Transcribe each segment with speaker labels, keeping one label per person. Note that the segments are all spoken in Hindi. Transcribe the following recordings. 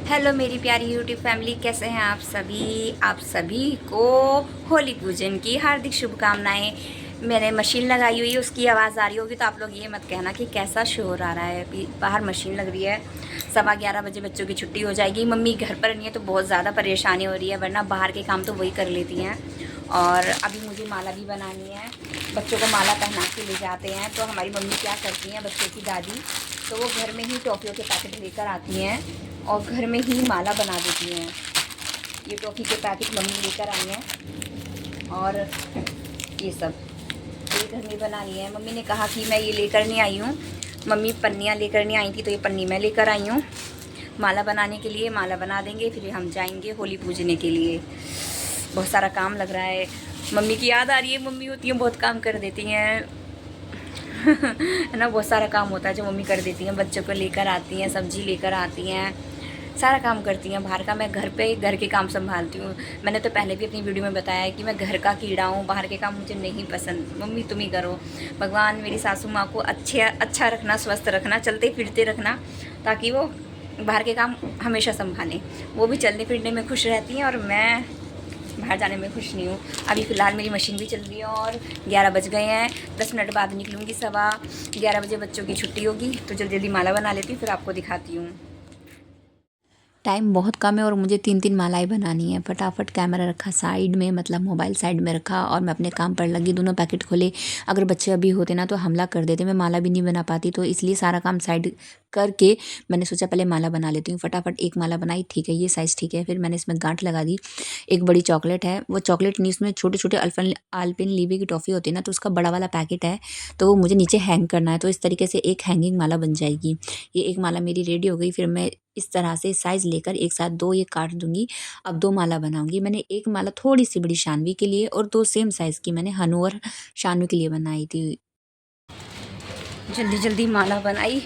Speaker 1: हेलो मेरी प्यारी यूट्यूब फैमिली, कैसे हैं आप सभी को होली पूजन की हार्दिक शुभकामनाएं। मैंने मशीन लगाई हुई है, उसकी आवाज़ आ रही होगी तो आप लोग ये मत कहना कि कैसा शोर आ रहा है। अभी बाहर मशीन लग रही है। 11:15 बजे बच्चों की छुट्टी हो जाएगी। मम्मी घर पर नहीं है तो बहुत ज़्यादा परेशानी हो रही है, वरना बाहर के काम तो वही कर लेती हैं। और अभी मुझे माला भी बनानी है। बच्चों को माला पहना के ले जाते हैं तो हमारी मम्मी क्या करती हैं, बच्चों की दादी, तो वो घर में ही टॉफ़ियों के पैकेट लेकर आती हैं और घर में ही माला बना देती हैं। ये टॉफ़ी के पैकेट मम्मी लेकर आई हैं और ये सब ये घर में बना लिए हैं। मम्मी ने कहा कि मैं ये लेकर नहीं आई हूँ, मम्मी पन्नियाँ लेकर नहीं आई थी तो ये पन्नी मैं लेकर आई हूँ माला बनाने के लिए। माला बना देंगे फिर हम जाएंगे होली पूजने के लिए। बहुत सारा काम लग रहा है। मम्मी की याद आ रही है, मम्मी होती हैं बहुत काम कर देती हैं है ना। बहुत सारा काम होता है जो मम्मी कर देती हैं। बच्चों को लेकर आती हैं, सब्जी लेकर आती हैं, सारा काम करती हैं। बाहर का मैं घर पे घर के काम संभालती हूँ। मैंने तो पहले भी अपनी वीडियो में बताया है कि मैं घर का कीड़ा हूँ, बाहर के काम मुझे नहीं पसंद। मम्मी तुम ही करो। भगवान मेरी सासू माँ को अच्छा रखना, स्वस्थ रखना, चलते फिरते रखना, ताकि वो बाहर के काम हमेशा संभालें। वो भी चलने फिरने में खुश रहती हैं और मैं बाहर जाने में खुश नहीं हूँ। अभी फ़िलहाल मेरी मशीन भी चल रही है और 11 बज गए हैं। 10 मिनट बाद निकलूँगी। 11:15 बजे बच्चों की छुट्टी होगी तो जल्दी जल्दी माला बना लेती हूँ, फिर आपको दिखाती हूँ। टाइम बहुत कम है और मुझे 3-3 मालाएं बनानी है। फटाफट कैमरा रखा साइड में, मतलब मोबाइल साइड में रखा और मैं अपने काम पर लगी। दोनों पैकेट खोले। अगर बच्चे अभी होते ना तो हमला कर देते, मैं माला भी नहीं बना पाती। तो इसलिए सारा काम साइड करके मैंने सोचा पहले माला बना लेती हूँ। फटाफट एक माला बनाई, ठीक है ये साइज़ ठीक है। फिर मैंने इसमें गांठ लगा दी। एक बड़ी चॉकलेट है, वो चॉकलेट नहीं, उसमें छोटे छोटे आलपेनलीबे की टॉफ़ी होती है ना, तो उसका बड़ा वाला पैकेट है, तो वो मुझे नीचे हैंग करना है। तो इस तरीके से एक हैंगिंग माला बन जाएगी। ये एक माला मेरी रेडी हो गई। फिर मैं इस तरह से साइज़ लेकर एक साथ 2 ये काट दूँगी। अब 2 माला बनाऊँगी। मैंने एक माला थोड़ी-सी बड़ी शानवी के लिए और 2 सेम साइज़ की मैंने हनु और शानवी के लिए बनाई थी। जल्दी-जल्दी माला बनाई।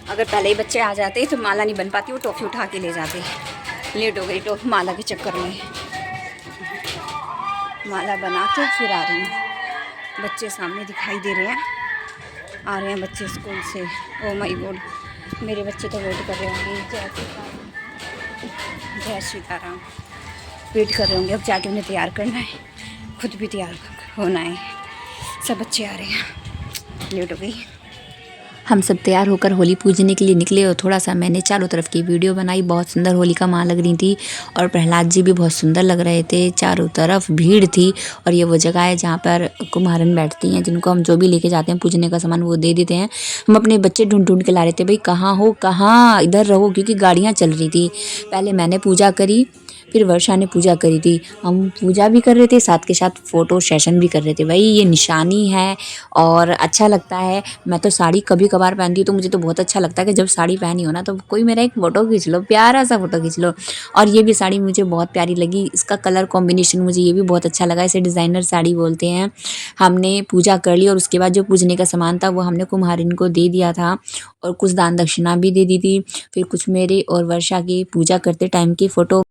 Speaker 1: अगर पहले ही बच्चे आ जाते तो माला नहीं बन पाती, वो टॉफ़ी उठा के ले जाते। लेट हो गई माला के चक्कर में। माला बना के फिर आ रही हूँ। बच्चे सामने दिखाई दे रहे हैं, आ रहे हैं बच्चे स्कूल से। ओह माय गॉड, मेरे बच्चे तो वेट कर रहे होंगे। जय सीताराम वेट कर रहे होंगे। अब जाके उन्हें तैयार करना है, खुद भी तैयार होना है। सब बच्चे आ रहे हैं, लेट हो गई। हम सब तैयार होकर होली पूजने के लिए निकले और थोड़ा सा मैंने चारों तरफ की वीडियो बनाई। बहुत सुंदर होलिका माँ लग रही थी और प्रहलाद जी भी बहुत सुंदर लग रहे थे। चारों तरफ भीड़ थी और ये वो जगह है जहाँ पर कुम्हारन बैठती हैं, जिनको हम जो भी लेके जाते हैं पूजने का सामान वो दे देते हैं। हम अपने बच्चे ढूंढ ढूंढ के ला रहे थे, भाई कहाँ हो, कहाँ, इधर रहो, क्योंकि गाड़ियाँ चल रही थी। पहले मैंने पूजा करी, फिर वर्षा ने पूजा करी थी। हम पूजा भी कर रहे थे, साथ के साथ फ़ोटो सेशन भी कर रहे थे। भाई ये निशानी है और अच्छा लगता है। मैं तो साड़ी कभी कभार पहनती हूँ तो मुझे तो बहुत अच्छा लगता है कि जब साड़ी पहनी हो ना तो कोई मेरा एक फ़ोटो खींच लो, प्यारा सा फ़ोटो खींच लो। और ये भी साड़ी मुझे बहुत प्यारी लगी। इसका कलर कॉम्बिनेशन मुझे ये भी बहुत अच्छा लगा। इसे डिज़ाइनर साड़ी बोलते हैं। हमने पूजा कर ली और उसके बाद जो पूजने का सामान था वो हमने कुम्हारिन को दे दिया था और कुछ दान दक्षिणा भी दे दी थी। फिर कुछ मेरे और वर्षा की पूजा करते टाइम की फ़ोटो।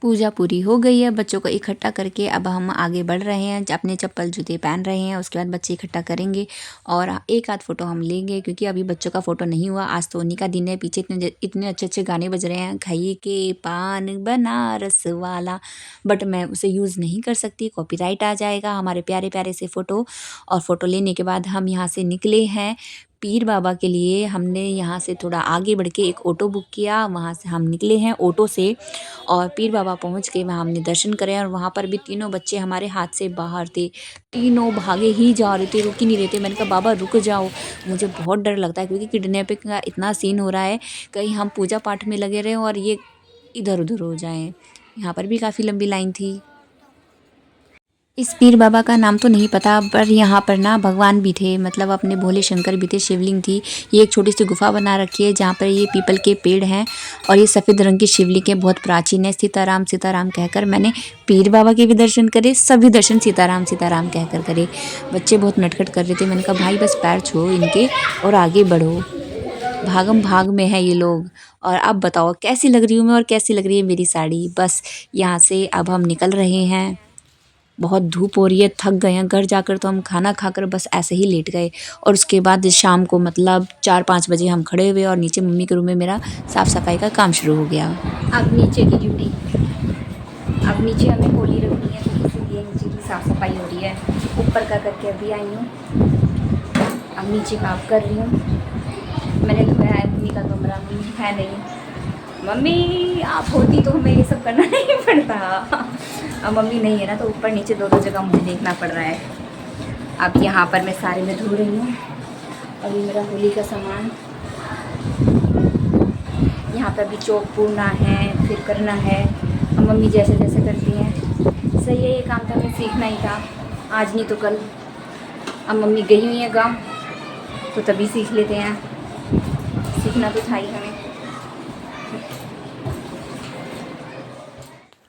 Speaker 1: पूजा पूरी हो गई है। बच्चों को इकट्ठा करके अब हम आगे बढ़ रहे हैं, अपने चप्पल जूते पहन रहे हैं। उसके बाद बच्चे इकट्ठा करेंगे और एक आध फ़ोटो हम लेंगे, क्योंकि अभी बच्चों का फ़ोटो नहीं हुआ। आज तो उन्हीं का दिन है। पीछे इतने अच्छे अच्छे गाने बज रहे हैं, खाइए के पान बनारस वाला, बट मैं उसे यूज़ नहीं कर सकती, कॉपीराइट आ जाएगा हमारे प्यारे प्यारे से फ़ोटो। और फ़ोटो लेने के बाद हम यहाँ से निकले हैं पीर बाबा के लिए। हमने यहाँ से थोड़ा आगे बढ़ के एक ऑटो बुक किया, वहाँ से हम निकले हैं ऑटो से और पीर बाबा पहुँच के वहाँ हमने दर्शन करे। और वहाँ पर भी तीनों बच्चे हमारे हाथ से बाहर थे, तीनों भागे ही जा रहे थे, रुक ही नहीं रहे थे। मैंने कहा बाबा रुक जाओ, मुझे बहुत डर लगता है क्योंकि किडनैपिंग का इतना सीन हो रहा है, कहीं हम पूजा पाठ में लगे रहें और ये इधर उधर हो जाएं। यहाँ पर भी काफ़ी लंबी लाइन थी। इस पीर बाबा का नाम तो नहीं पता, पर यहाँ पर ना भगवान भी थे, मतलब अपने भोले शंकर भी थे, शिवलिंग थी। ये एक छोटी सी गुफा बना रखी है जहाँ पर ये पीपल के पेड़ हैं और ये सफ़ेद रंग की शिवलिंग है, बहुत प्राचीन है। सीताराम सीताराम कहकर मैंने पीर बाबा के भी दर्शन करे, सभी दर्शन सीताराम सीताराम कहकर करे। बच्चे बहुत नटखट कर रहे थे। मैंने कहा भाई बस पैर छो इनके और आगे बढ़ो, भागम भाग में है ये लोग। और अब बताओ कैसी लग रही हूँ मैं और कैसी लग रही है मेरी साड़ी। बस यहाँ से अब हम निकल रहे हैं। बहुत धूप हो रही है, थक गए हैं। घर जाकर तो हम खाना खाकर बस ऐसे ही लेट गए और उसके बाद शाम को मतलब 4-5 बजे हम खड़े हुए और नीचे मम्मी के रूम में मेरा साफ़ सफाई का काम शुरू हो गया। अब नीचे की ड्यूटी, अब नीचे हमें होली रखनी है तो इसीलिए नीचे की साफ़ सफाई हो रही है। ऊपर का करके अभी आई हूँ, अब नीचे का आप कर रही हूँ। मैंने धोया है मम्मी का कमरा, मम्मी है नहीं। मम्मी आप होती तो हमें ये सब करना नहीं पड़ता। अब मम्मी नहीं है ना तो ऊपर नीचे दो जगह मुझे देखना पड़ रहा है। अब यहाँ पर मैं सारे में धो रही हूँ। अभी मेरा होली का सामान यहाँ पर भी चौक पूरना है, फिर करना है। अब मम्मी जैसे जैसे करती हैं सही है, ये काम तो हमें सीखना ही था, आज नहीं तो कल। अब मम्मी गई हुई है गाँव तो तभी सीख लेते हैं, सीखना तो था ही हमें।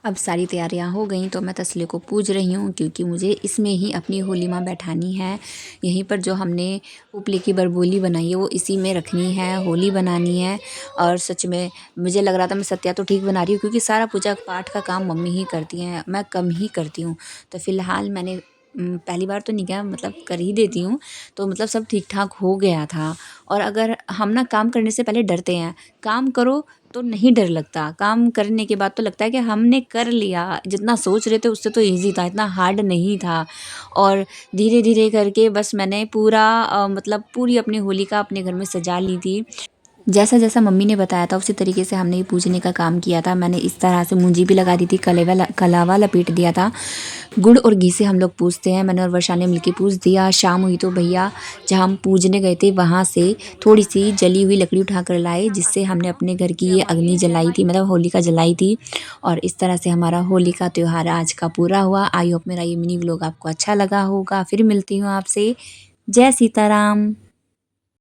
Speaker 1: अब सारी तैयारियां हो गई तो मैं तसले को पूज रही हूँ, क्योंकि मुझे इसमें ही अपनी होली माँ बैठानी है। यहीं पर जो हमने उपले की बरबोली बनाई है वो इसी में रखनी है, होली बनानी है। और सच में मुझे लग रहा था मैं सत्या तो ठीक बना रही हूँ, क्योंकि सारा पूजा पाठ का काम मम्मी ही करती हैं, मैं कम ही करती हूँ। तो फ़िलहाल मैंने पहली बार तो नहीं किया, मतलब कर ही देती हूँ, तो मतलब सब ठीक ठाक हो गया था। और अगर हम ना काम करने से पहले डरते हैं, काम करो तो नहीं डर लगता, काम करने के बाद तो लगता है कि हमने कर लिया, जितना सोच रहे थे उससे तो ईज़ी था, इतना हार्ड नहीं था। और धीरे-धीरे करके बस मैंने पूरा मतलब पूरी अपनी होलिका अपने घर में सजा ली थी। जैसा-जैसा मम्मी ने बताया था उसी तरीके से हमने ये पूजने का काम किया था। मैंने इस तरह से मुंजी भी लगा दी थी, कलावा लपेट दिया था। गुड़ और घी से हम लोग पूजते हैं, मैंने और वर्षा ने मिलके पूज दिया। शाम हुई तो भैया जहाँ हम पूजने गए थे वहाँ से थोड़ी-सी जली हुई लकड़ी उठा कर लाए, जिससे हमने अपने घर की ये अग्नि जलाई थी, मतलब होलिका जलाई थी। और इस तरह से हमारा होली का त्योहार आज का पूरा हुआ। आई होप मेरा ये मिनी व्लॉग आपको अच्छा लगा होगा। फिर मिलती हूँ आपसे। जय सीताराम।